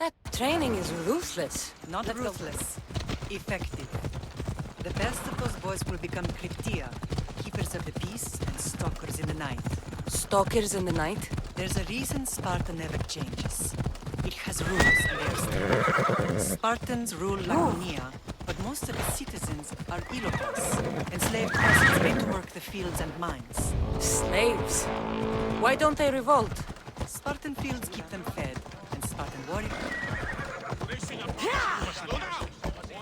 That training is ruthless. Not ruthless. Effective. The best of those boys will become Cryptia, keepers of the peace and stalkers in the night. Stalkers in the night? There's a reason Sparta never changes. It has rules and they are strict. Spartans rule Laconia, but most of its citizens are Ilotas, enslaved peasants made to work the fields and mines. Slaves? Why don't they revolt? Spartan fields keep them fed, and Spartan warriors...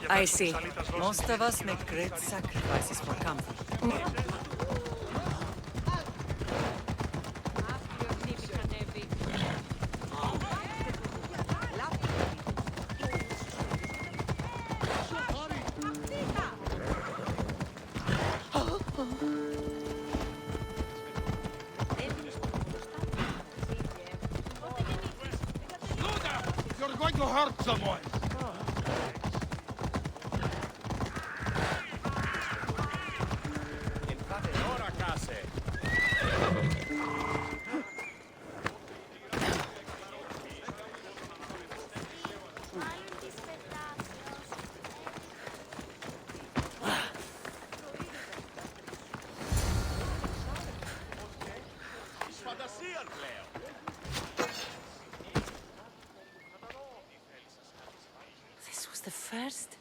I see. Most of us make great sacrifices for comfort. You're going to hurt someone! This was the first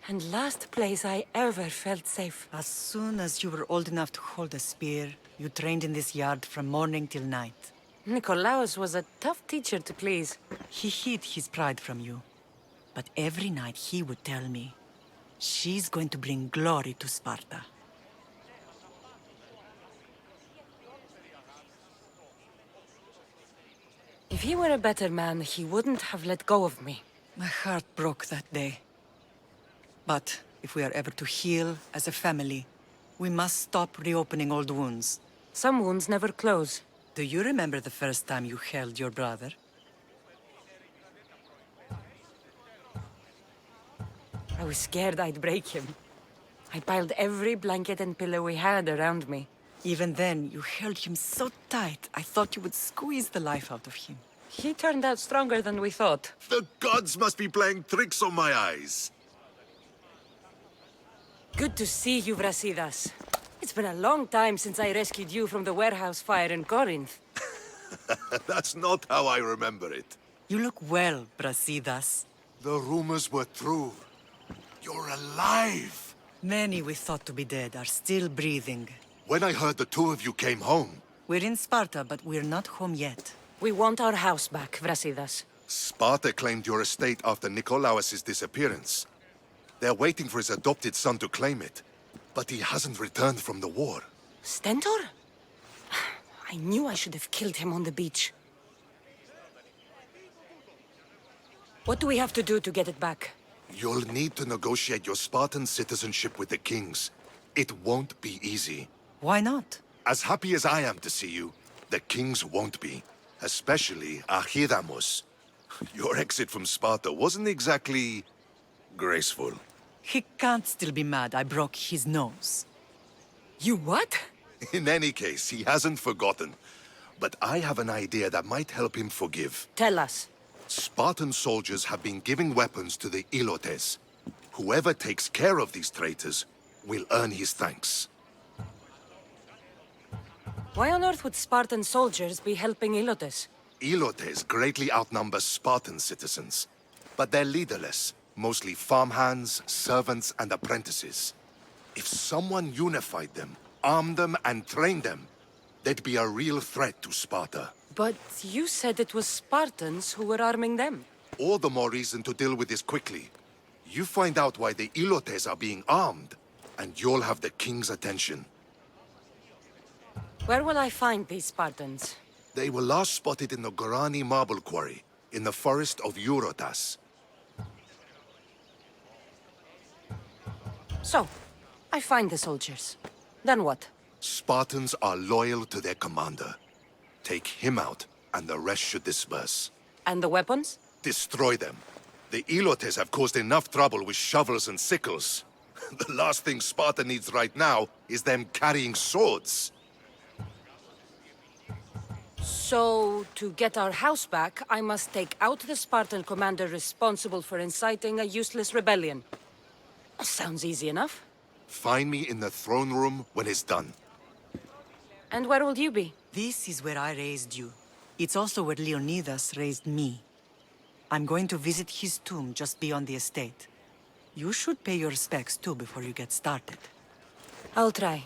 and last place I ever felt safe. As soon as you were old enough to hold a spear, you trained in this yard from morning till night. Nikolaos was a tough teacher to please. He hid his pride from you. But every night he would tell me, she's going to bring glory to Sparta. If he were a better man, he wouldn't have let go of me. My heart broke that day. But if we are ever to heal as a family, we must stop reopening old wounds. Some wounds never close. Do you remember the first time you held your brother? I was scared I'd break him. I piled every blanket and pillow we had around me. Even then, you held him so tight, I thought you would squeeze the life out of him. He turned out stronger than we thought. The gods must be playing tricks on my eyes. Good to see you, Brasidas. It's been a long time since I rescued you from the warehouse fire in Corinth. That's not how I remember it. You look well, Brasidas. The rumors were true. You're alive! Many we thought to be dead are still breathing. When I heard the two of you came home, We're in Sparta, but we're not home yet. We want our house back, Brasidas. Sparta claimed your estate after Nikolaos' disappearance. They're waiting for his adopted son to claim it, but he hasn't returned from the war. Stentor? I knew I should have killed him on the beach. What do we have to do to get it back? You'll need to negotiate your Spartan citizenship with the kings. It won't be easy. Why not? As happy as I am to see you, the kings won't be. Especially Archidamos. Your exit from Sparta wasn't exactly graceful. He can't still be mad I broke his nose. You what? In any case, he hasn't forgotten. But I have an idea that might help him forgive. Tell us. Spartan soldiers have been giving weapons to the Ilotes. Whoever takes care of these traitors will earn his thanks. Why on earth would Spartan soldiers be helping Ilotes? Ilotes greatly outnumber Spartan citizens. But they're leaderless, mostly farmhands, servants, and apprentices. If someone unified them, armed them, and trained them, they'd be a real threat to Sparta. But you said it was Spartans who were arming them. All the more reason to deal with this quickly. You find out why the Ilotes are being armed, and you'll have the king's attention. Where will I find these Spartans? They were last spotted in the Gorani marble quarry, in the forest of Eurotas. So, I find the soldiers. Then what? Spartans are loyal to their commander. Take him out, and the rest should disperse. And the weapons? Destroy them. The Ilotes have caused enough trouble with shovels and sickles. The last thing Sparta needs right now is them carrying swords. So, to get our house back, I must take out the Spartan commander responsible for inciting a useless rebellion. Sounds easy enough. Find me in the throne room when it's done. And where will you be? This is where I raised you. It's also where Leonidas raised me. I'm going to visit his tomb just beyond the estate. You should pay your respects too before you get started. I'll try.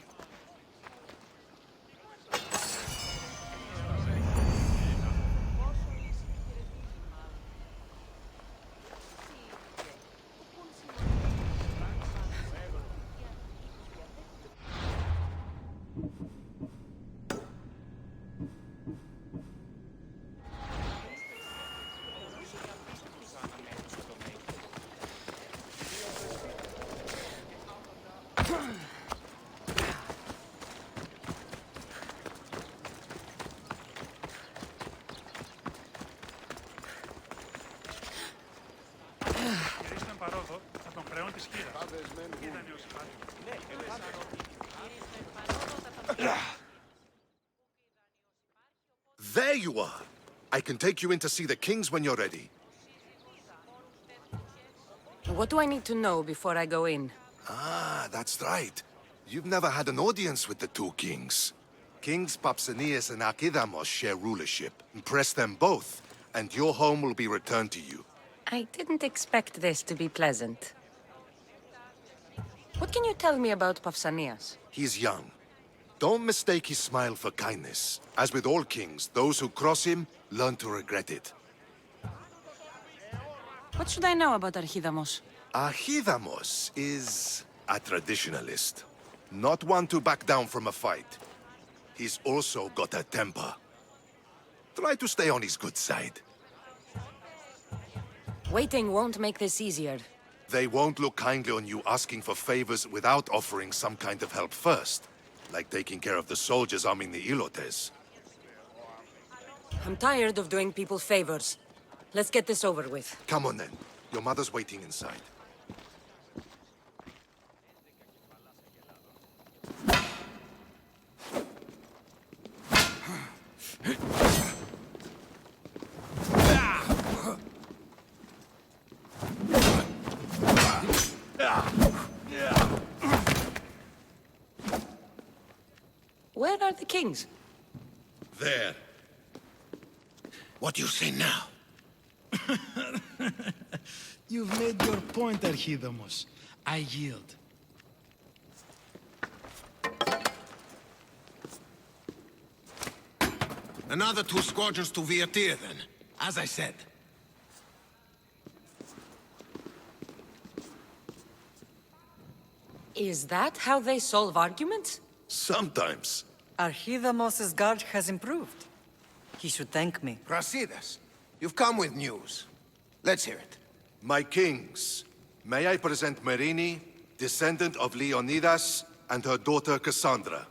Στον παρόδο θα τον χρεώνει τη σκύρα. There you are! I can take you in to see the kings when you're ready. What do I need to know before I go in? Ah, that's right. You've never had an audience with the two kings. Kings Papsanias and Archidamos share rulership. Impress them both, and your home will be returned to you. I didn't expect this to be pleasant. What can you tell me about Pausanias? He's young. Don't mistake his smile for kindness. As with all kings, those who cross him learn to regret it. What should I know about Archidamos? Archidamos is a traditionalist. Not one to back down from a fight. He's also got a temper. Try to stay on his good side. Waiting won't make this easier. They won't look kindly on you asking for favors without offering some kind of help first. Like taking care of the soldiers arming the Ilotes. I'm tired of doing people favors. Let's get this over with. Come on then. Your mother's waiting inside. Where are the kings? There. What do you say now? You've made your point, Archidamos. I yield. Another 2 squadrons to Viatir, then. As I said. Is that how they solve arguments? Sometimes. Archidamos's guard has improved. He should thank me. Brasidas, you've come with news. Let's hear it. My kings, may I present Marini, descendant of Leonidas, and her daughter Cassandra.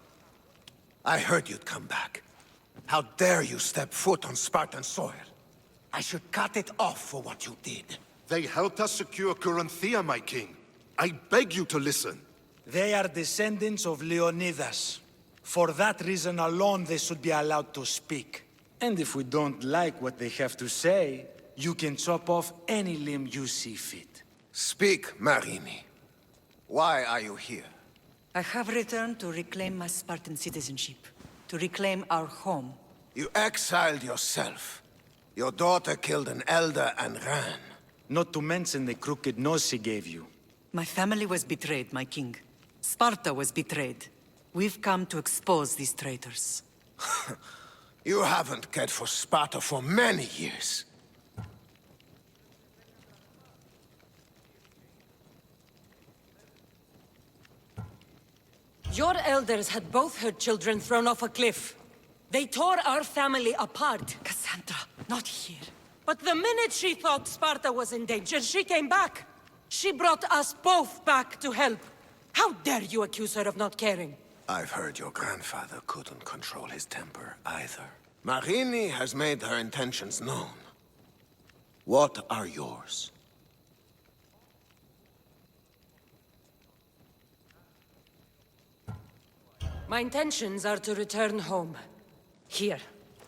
I heard you'd come back. How dare you step foot on Spartan soil? I should cut it off for what you did. They helped us secure Corinthia, my king. I beg you to listen. They are descendants of Leonidas. For that reason alone, they should be allowed to speak. And if we don't like what they have to say, you can chop off any limb you see fit. Speak, Marini. Why are you here? I have returned to reclaim my Spartan citizenship. To reclaim our home. You exiled yourself. Your daughter killed an elder and ran. Not to mention the crooked nose she gave you. My family was betrayed, my king. Sparta was betrayed. We've come to expose these traitors. You haven't cared for Sparta for many years. Your elders had both her children thrown off a cliff. They tore our family apart. Cassandra, not here. But the minute she thought Sparta was in danger, she came back. She brought us both back to help. How dare you accuse her of not caring? I've heard your grandfather couldn't control his temper either. Marini has made her intentions known. What are yours? My intentions are to return home. Here,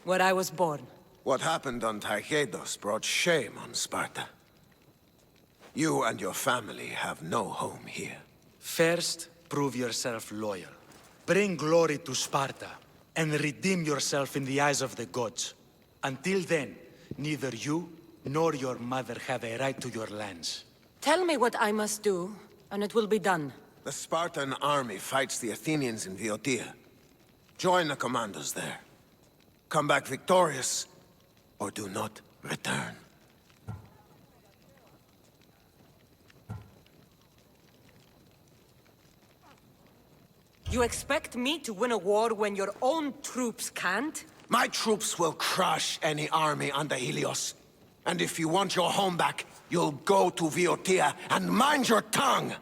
where I was born. What happened on Taygedos brought shame on Sparta. You and your family have no home here. First, prove yourself loyal. Bring glory to Sparta, and redeem yourself in the eyes of the gods. Until then, neither you nor your mother have a right to your lands. Tell me what I must do, and it will be done. The Spartan army fights the Athenians in Viotia. Join the commandos there. Come back victorious, or do not return. You expect me to win a war when your own troops can't? My troops will crush any army under Helios. And if you want your home back, you'll go to Viotia and mind your tongue!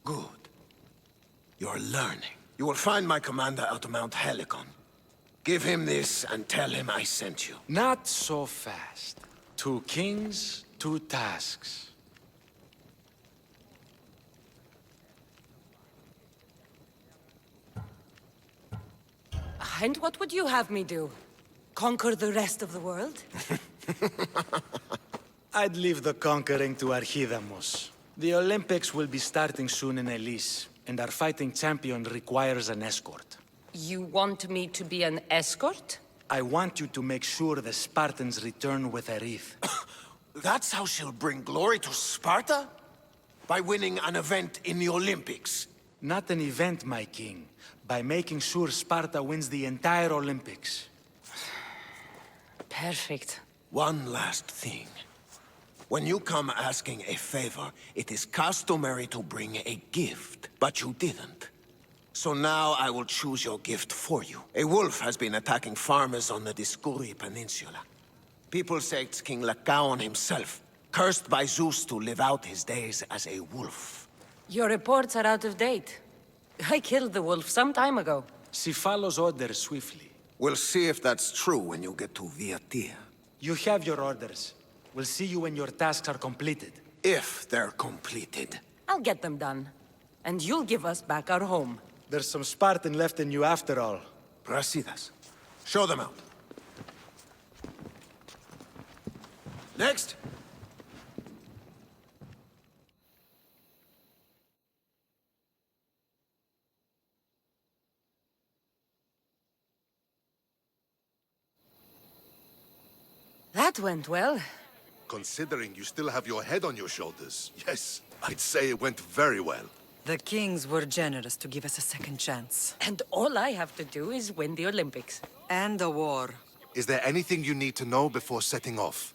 Good. You're learning. You will find my commander at Mount Helicon. Give him this and tell him I sent you. Not so fast. 2 kings, 2 tasks. And what would you have me do? Conquer the rest of the world? I'd leave the conquering to Archidamos. The Olympics will be starting soon in Elise, and our fighting champion requires an escort. You want me to be an escort? I want you to make sure the Spartans return with a wreath. That's how she'll bring glory to Sparta? By winning an event in the Olympics? Not an event, my king. By making sure Sparta wins the entire Olympics. Perfect. One last thing. When you come asking a favor, it is customary to bring a gift, but you didn't. So now I will choose your gift for you. A wolf has been attacking farmers on the Discuri Peninsula. People say it's King Lycaon himself, cursed by Zeus to live out his days as a wolf. Your reports are out of date. I killed the wolf some time ago. She follows orders swiftly. We'll see if that's true when you get to Viotia. You have your orders. We'll see you when your tasks are completed. If they're completed. I'll get them done. And you'll give us back our home. There's some Spartan left in you after all. Brasidas. Show them out. Next! That went well. Considering you still have your head on your shoulders, yes, I'd say it went very well. The kings were generous to give us a second chance. And all I have to do is win the Olympics. And a war. Is there anything you need to know before setting off?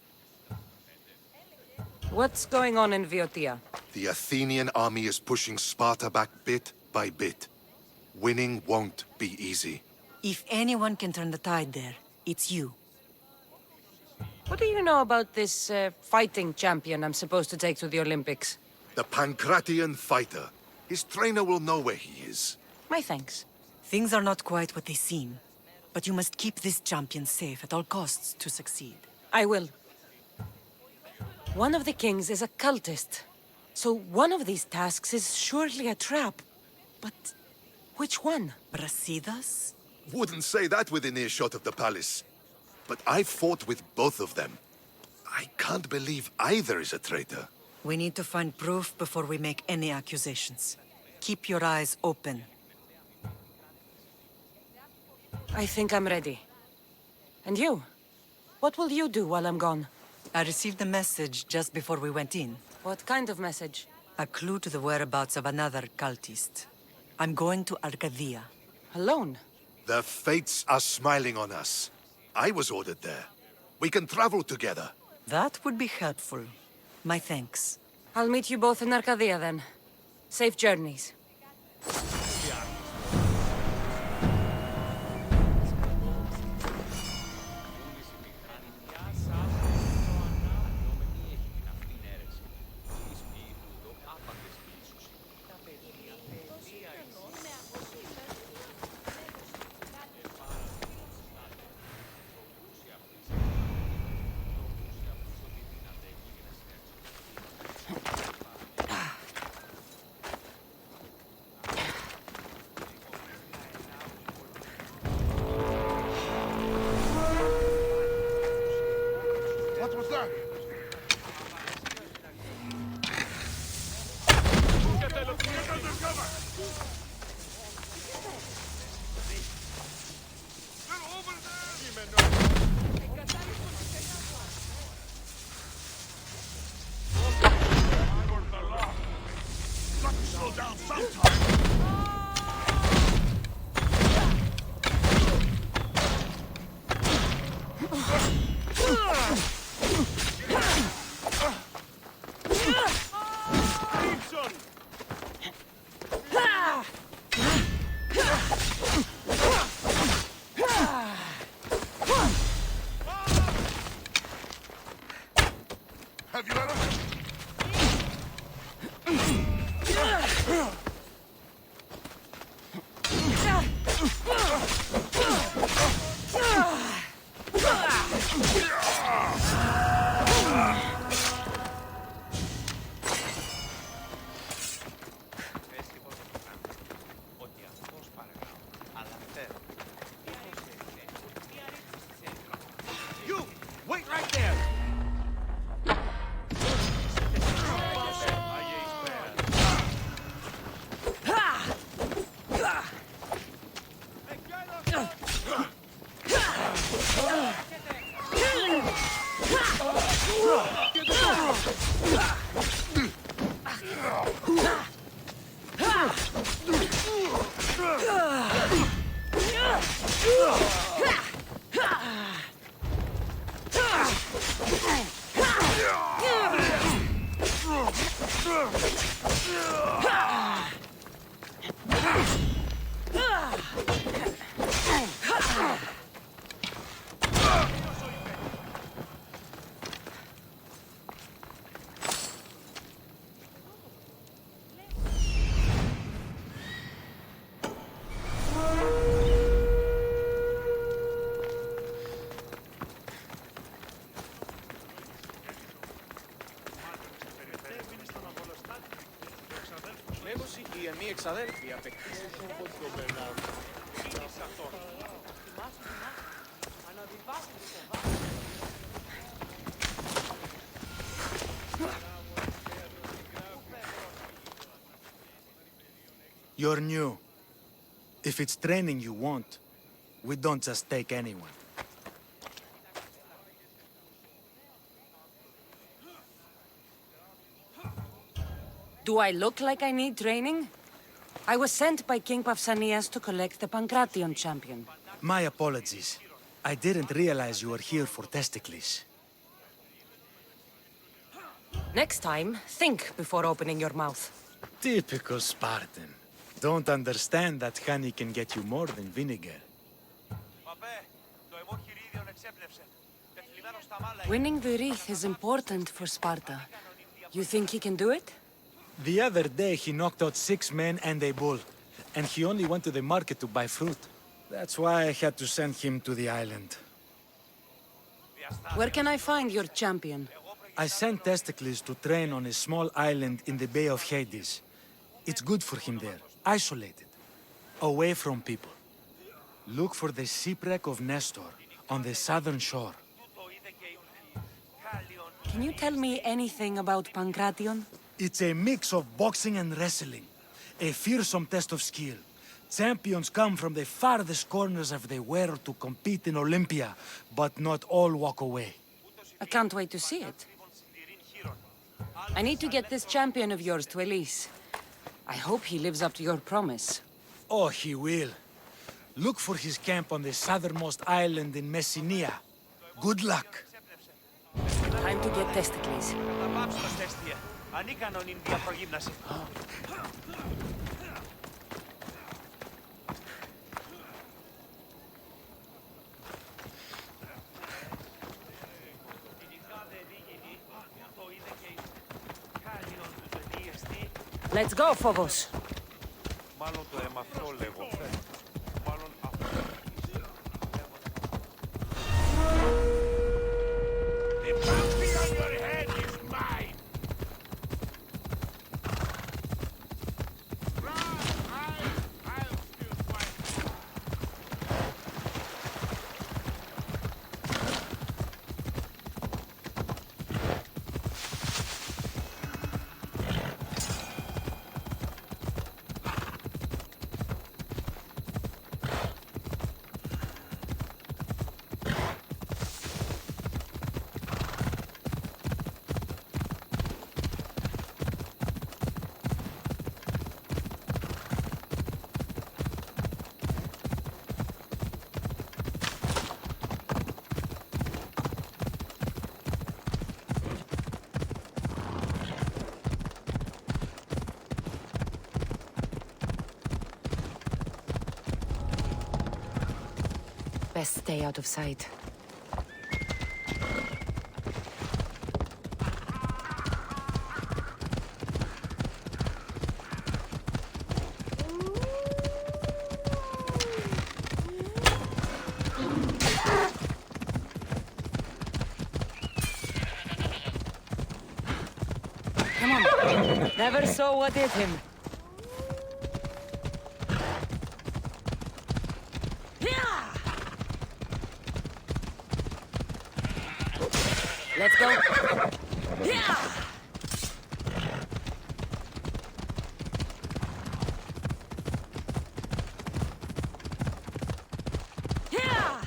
What's going on in Viotia? The Athenian army is pushing Sparta back bit by bit. Winning won't be easy. If anyone can turn the tide there, it's you. What do you know about this fighting champion I'm supposed to take to the Olympics? The Pancratian fighter. His trainer will know where he is. My thanks. Things are not quite what they seem. But you must keep this champion safe at all costs to succeed. I will. One of the kings is a cultist. So one of these tasks is surely a trap. But which one? Brasidas? Wouldn't say that within earshot of the palace. But I fought with both of them. I can't believe either is a traitor. We need to find proof before we make any accusations. Keep your eyes open. I think I'm ready. And you? What will you do while I'm gone? I received a message just before we went in. What kind of message? A clue to the whereabouts of another cultist. I'm going to Arcadia. Alone? The fates are smiling on us. I was ordered there. We can travel together. That would be helpful. My thanks. I'll meet you both in Arcadia then. Safe journeys. What was that? Slow down sometime. Have you had enough? You! Wait right there! Οι ενοί εξαδέλφοι απεκτήσαν τον Μπερνάρ. You're new. If it's training you want, we don't just take anyone. Do I look like I need training? I was sent by King Pausanias to collect the Pancration champion. My apologies. I didn't realize you were here for testicles. Next time, think before opening your mouth. Typical Spartan. Don't understand that honey can get you more than vinegar. Winning the wreath is important for Sparta. You think he can do it? The other day he knocked out 6 men and a bull, and he only went to the market to buy fruit. That's why I had to send him to the island. Where can I find your champion? I sent Testicles to train on a small island in the Bay of Hades. It's good for him there, isolated, away from people. Look for the shipwreck of Nestor on the southern shore. Can you tell me anything about Pancration? It's a mix of boxing and wrestling. A fearsome test of skill. Champions come from the farthest corners of the world to compete in Olympia, but not all walk away. I can't wait to see it. I need to get this champion of yours to Elise. I hope he lives up to your promise. Oh, he will. Look for his camp on the southernmost island in Messenia. Good luck. Time to get Testicles. Θα πάψω τα στέστια. Ανίκανον είναι διαπρογύμναση. Let's go, Phobos. Μάλλον το αίμα αυτό λέγω. Μάλλον αυτό. The bounty on your head is mine! I'll still fight. Best stay out of sight. Come on. Never saw what hit him. Let's go. Yeah! Yeah!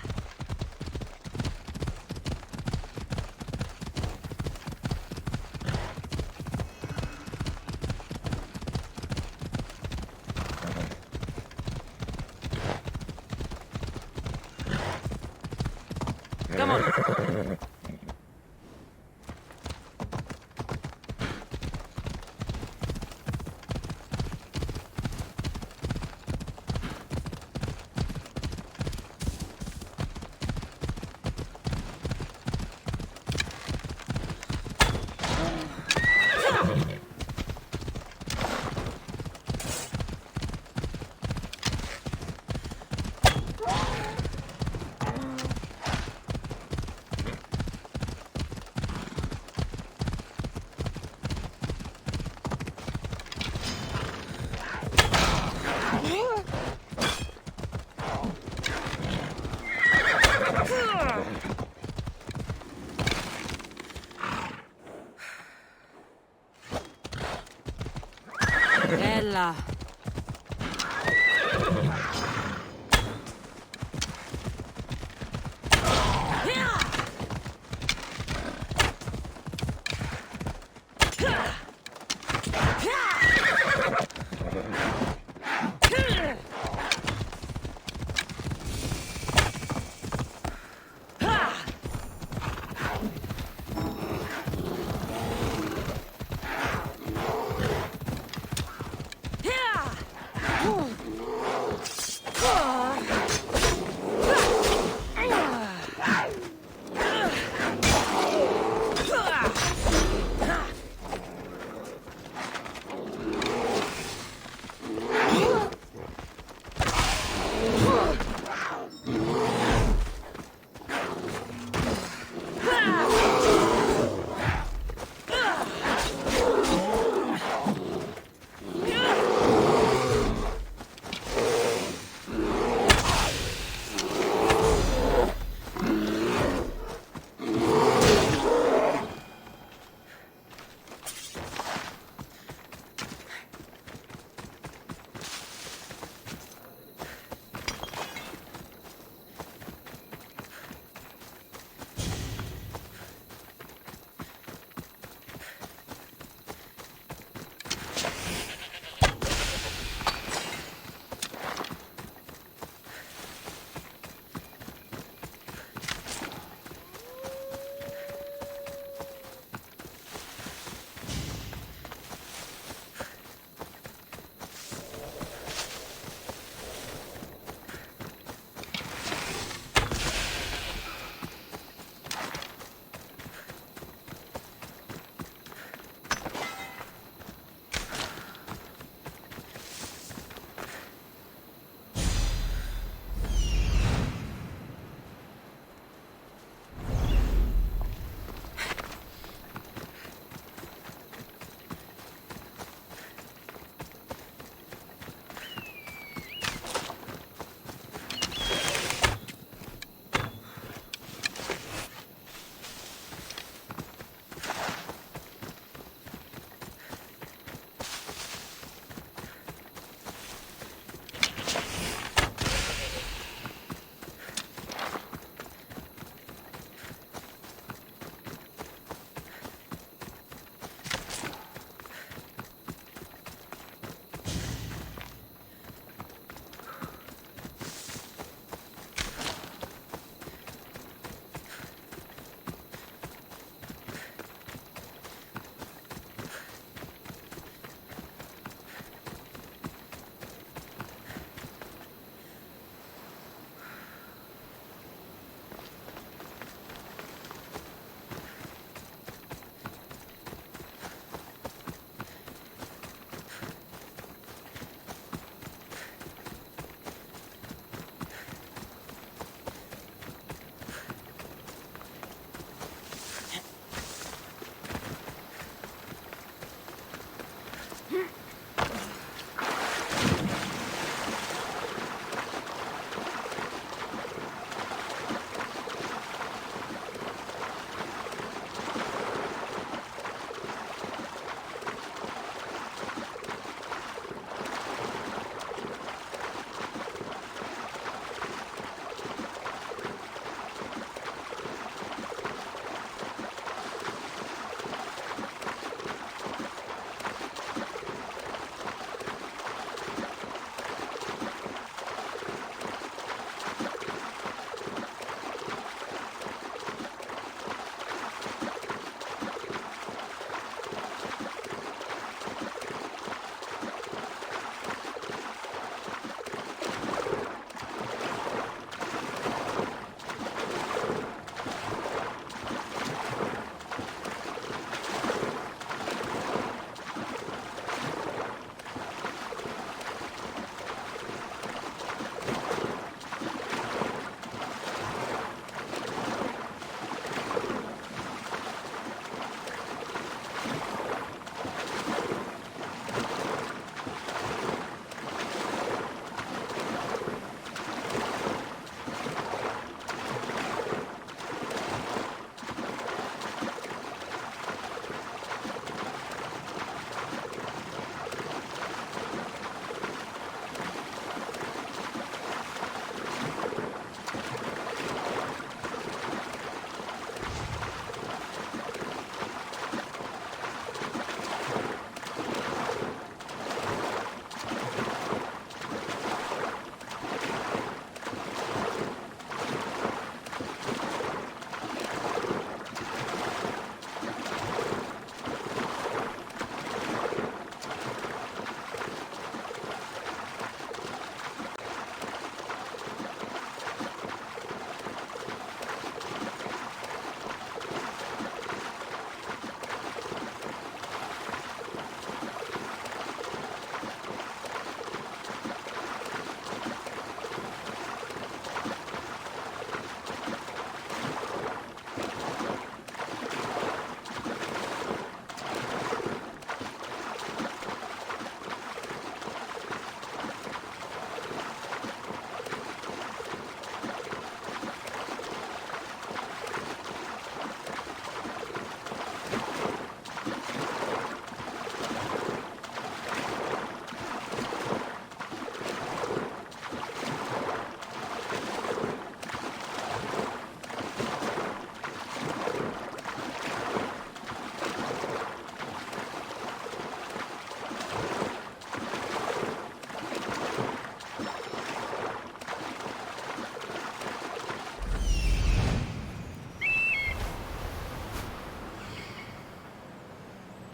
Come on. Bella.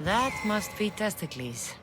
That must be testicles.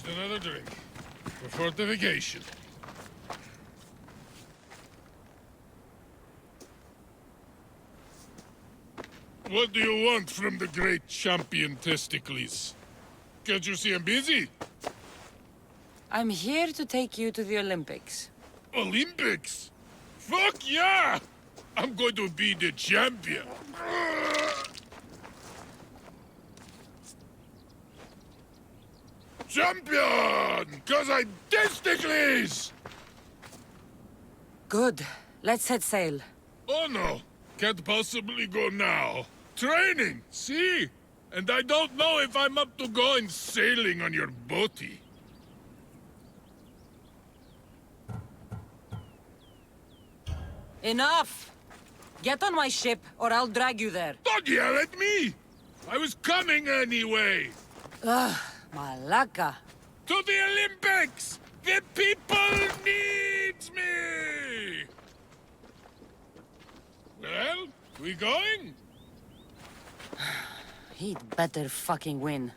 Just another drink. For fortification. What do you want from the great champion Testicles? Can't you see I'm busy? I'm here to take you to the Olympics. Olympics? Fuck yeah! I'm going to be the champion. Champion! Cause I'm Testicles! Good. Let's set sail. Oh no, can't possibly go now. Training, see? And I don't know if I'm up to going sailing on your boaty. Enough! Get on my ship, or I'll drag you there. Don't yell at me! I was coming anyway! Ugh, Malaka. To the Olympics! The people needs me! Well, we going? He'd better fucking win.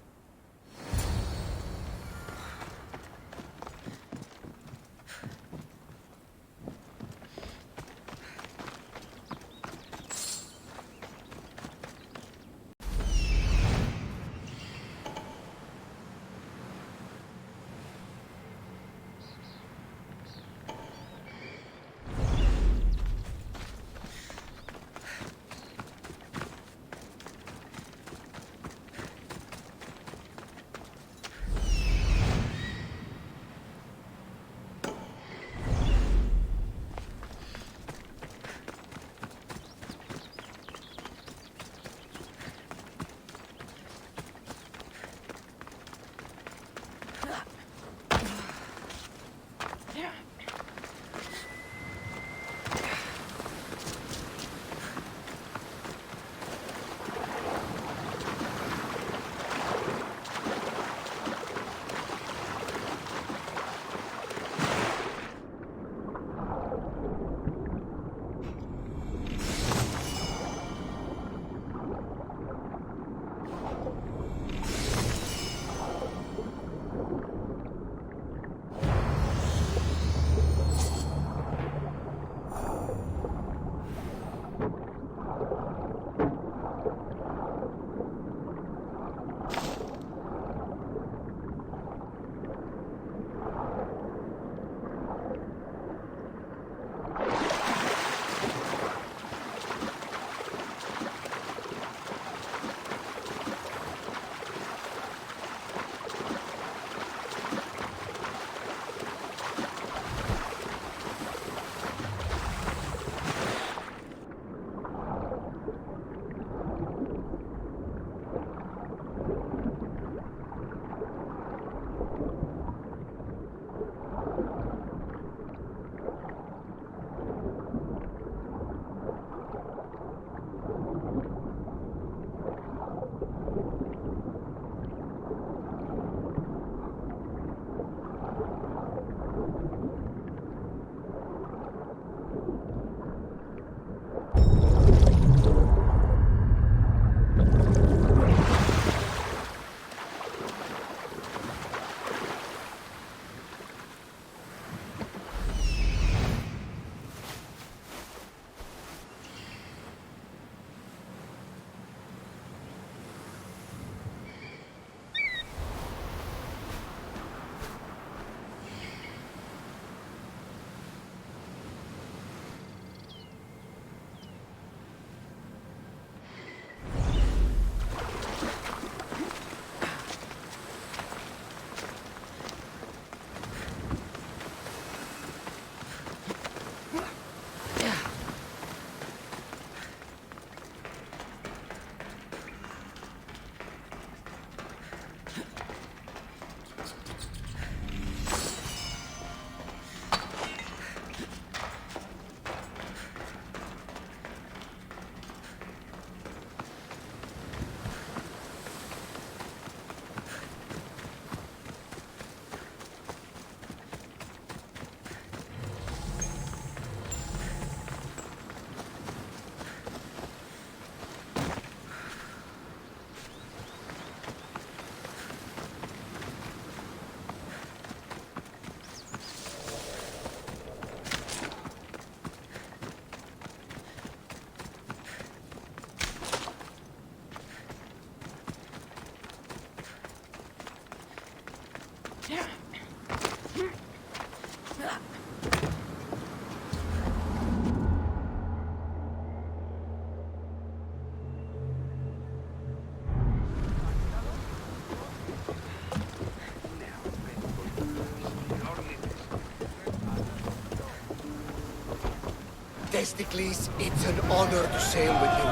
Testicles, it's an honor to sail with you.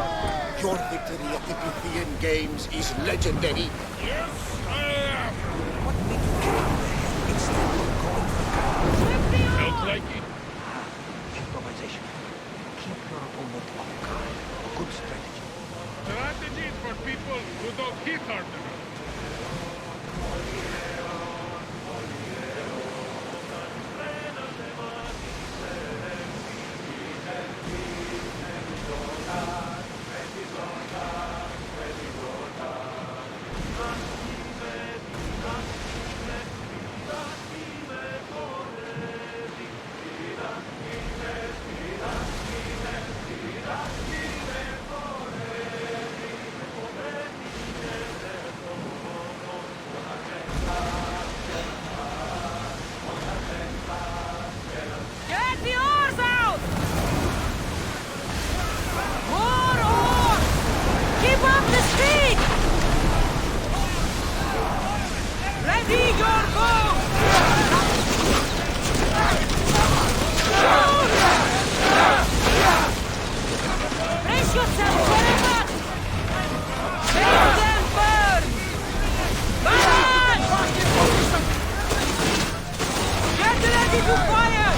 Your victory at the Pythian Games is legendary. Yes, I am. What made you get out there instead of going for Felt like it. Improvisation. Keep your opponent off guard. A good strategy. Strategies for people who don't hit hard enough. Get the oars out! More oars! Keep up the speed! Ready your bow! Brace yourself, gentlemen! Make them burn! Balance! Get ready to fire!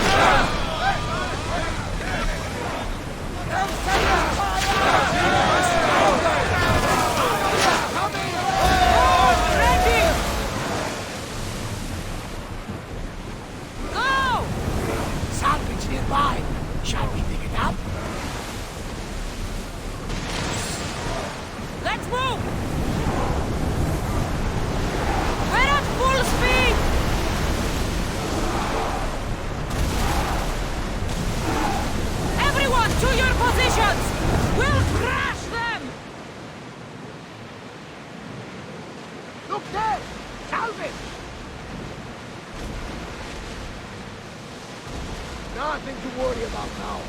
Ready! Go! Salvage nearby. Shall we pick it up? Let's move! We're at full speed! Everyone to your positions! We'll crash them! Look there! Salvage! Nothing to worry about now.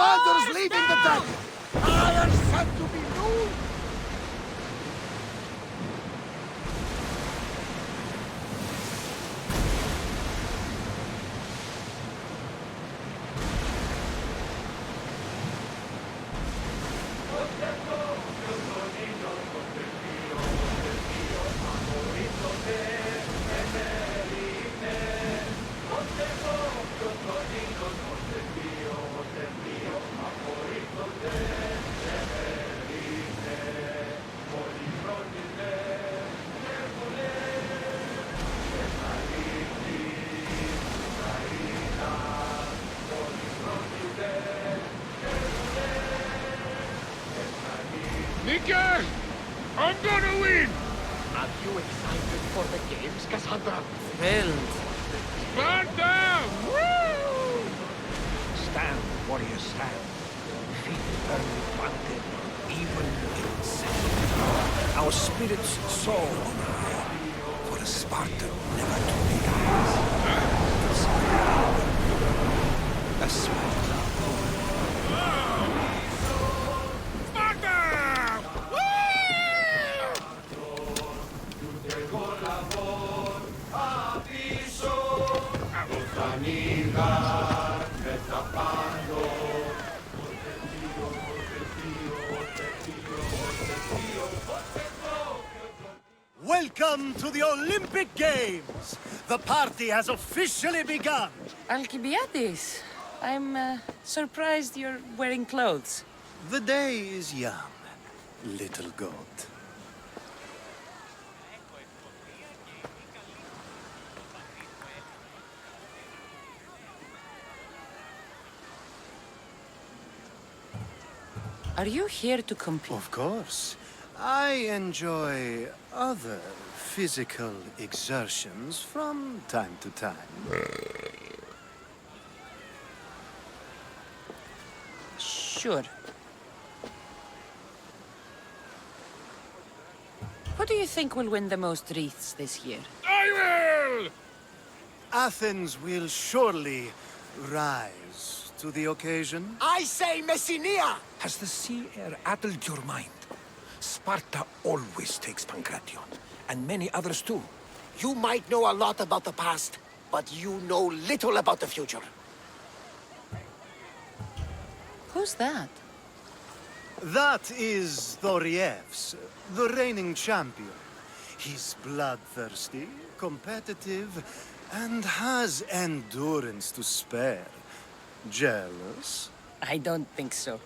commanders leading the dead! I am said to be new! Nika! I'm gonna win! Are you excited for the games, Cassandra? Thrilled. Sparta! Woo! Stand, warriors, stand. Feet firmly planted, even in sin. Our spirits soar on high, for a Spartan never to be eyes. A Sparta Sparta! Woo! Welcome to the Olympic Games! The party has officially begun! Alcibiades, I'm surprised you're wearing clothes. The day is young, little goat. Are you here to compete? Of course. I enjoy other physical exertions from time to time. Sure. Who do you think will win the most wreaths this year? I will! Athens will surely rise to the occasion. I say Messinia! Has the sea air addled your mind? Sparta always takes Pancration, and many others too. You might know a lot about the past, but you know little about the future. Who's that? That is Thorievs, the reigning champion. He's bloodthirsty, competitive, and has endurance to spare. Jealous? I don't think so.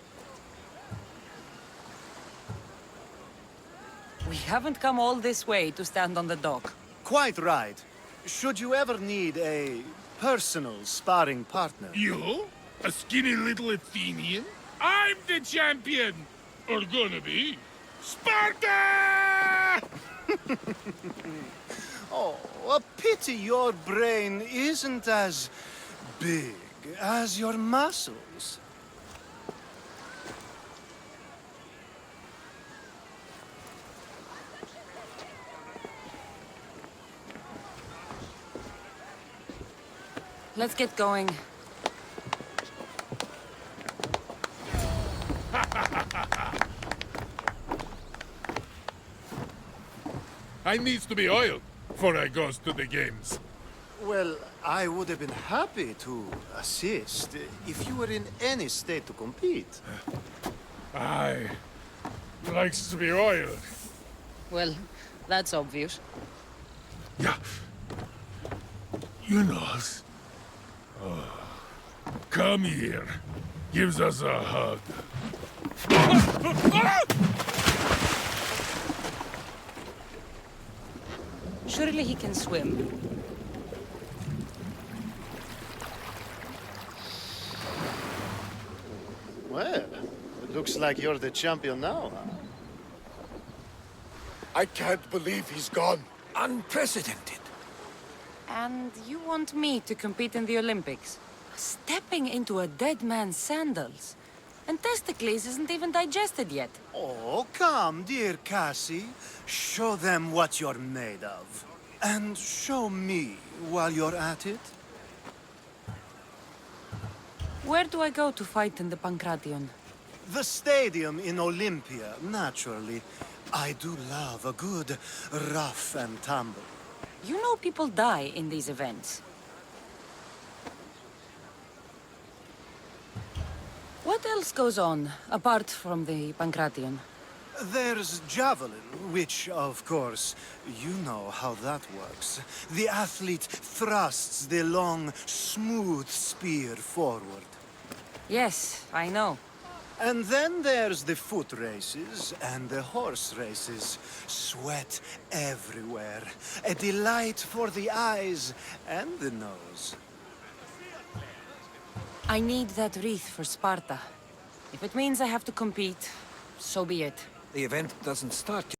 We haven't come all this way to stand on the dock. Quite right. Should you ever need a personal sparring partner? You? A skinny little Athenian? I'm the champion! Or gonna be. Sparta! Oh, a pity your brain isn't as big as your muscles. Let's get going. I needs to be oiled before I goes to the games. Well, I would have been happy to assist if you were in any state to compete. I likes to be oiled. Well, that's obvious. Yeah. You knows. Oh. Come here. Gives us a hug. Surely he can swim. Well, it looks like you're the champion now, huh? I can't believe he's gone. Unprecedented. And you want me to compete in the Olympics? Stepping into a dead man's sandals. And Testicles isn't even digested yet. Oh, come, dear Cassie. Show them what you're made of. And show me while you're at it. Where do I go to fight in the Pancration? The stadium in Olympia, naturally. I do love a good rough and tumble. You know people die in these events. What else goes on, apart from the Pancration? There's javelin, which, of course, you know how that works. The athlete thrusts the long, smooth spear forward. Yes, I know. And then there's the foot races and the horse races. Sweat everywhere. A delight for the eyes and the nose. I need that wreath for Sparta. If it means I have to compete, so be it. The event doesn't start